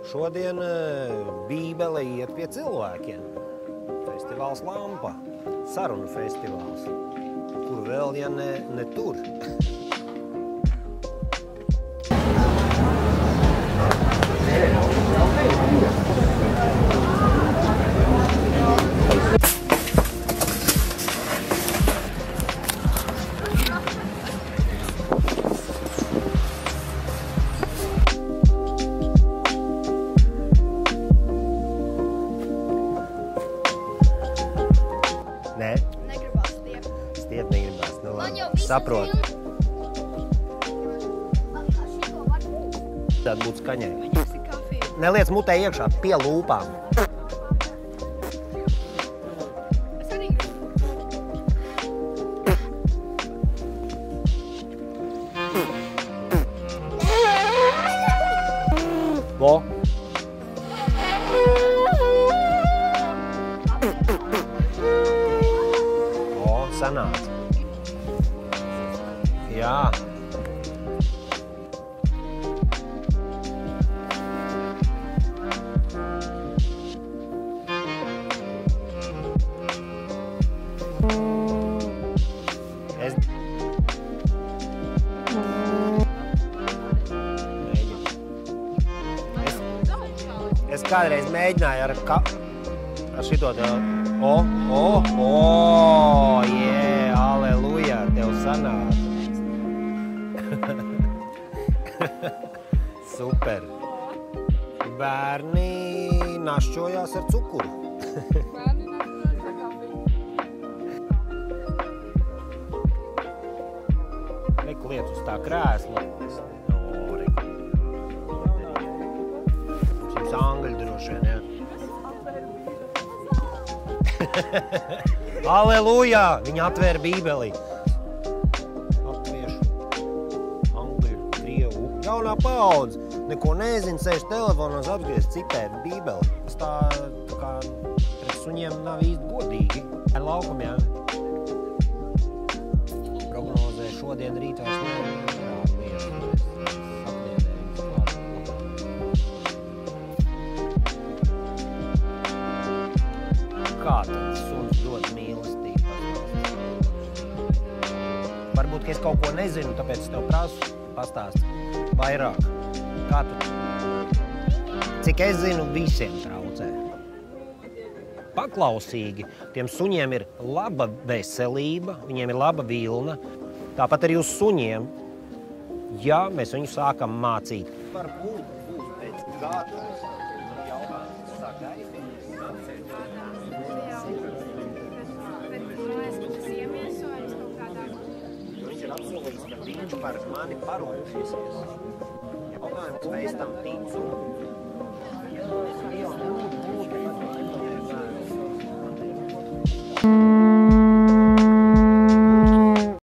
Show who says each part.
Speaker 1: Šodien Bībele iet pie cilvēkiem. Festivāls Lampa, sarunu festivāls. Kur vēl, ja ne tur? Nē?
Speaker 2: Negribās stiept.
Speaker 1: Stiept negribās, nu
Speaker 2: Man
Speaker 1: labi.
Speaker 2: jau visu
Speaker 1: Saprotu.
Speaker 2: Šito var būt.
Speaker 1: Tāda būtu skaņai.
Speaker 2: Viņas ir kafija.
Speaker 1: Neliec mutē iekšā pie lūpām.
Speaker 2: Es arī
Speaker 1: Vo. O, sanāca. Jā. Es... Es kādreiz mēģināju ar šito te... Jē, aleluja, tev sanāca. Super. Bērni našķojās ar cukuru.
Speaker 2: bērni negribās ar kafiju.
Speaker 1: Reku liet uz tā krēsla. Jums angļu droši vien, jā. Aleluja! Viņa atvēra Bībeli. Latviešu, angļu, krievu. Jaunā paudze. Neko nezinu, sēž telefonos apsgriezt, citē Bībeli. Tas tā kā pret suņiem nav īsti godīgi. Ar laukumu, jā. Prognozē šodien rīt vairs nevarētu lietu. Kā tad suns dod mīlestību? Varbūt, ka es kaut ko nezinu, tāpēc es tev prasu pastāst vairāk. Kā tu? Cik es zinu, visiem traucē. Paklausīgi. Tiem suņiem ir laba veselība, viņiem ir laba vilna. Tāpat arī uz suņiem, ja mēs viņu sākam mācīt. Varbūt būs pēc gada jautājums sagaidīt. Viņš ir apsolījis, ka viņš par mani parūpēsies. Jautājums, vai es tam ticu?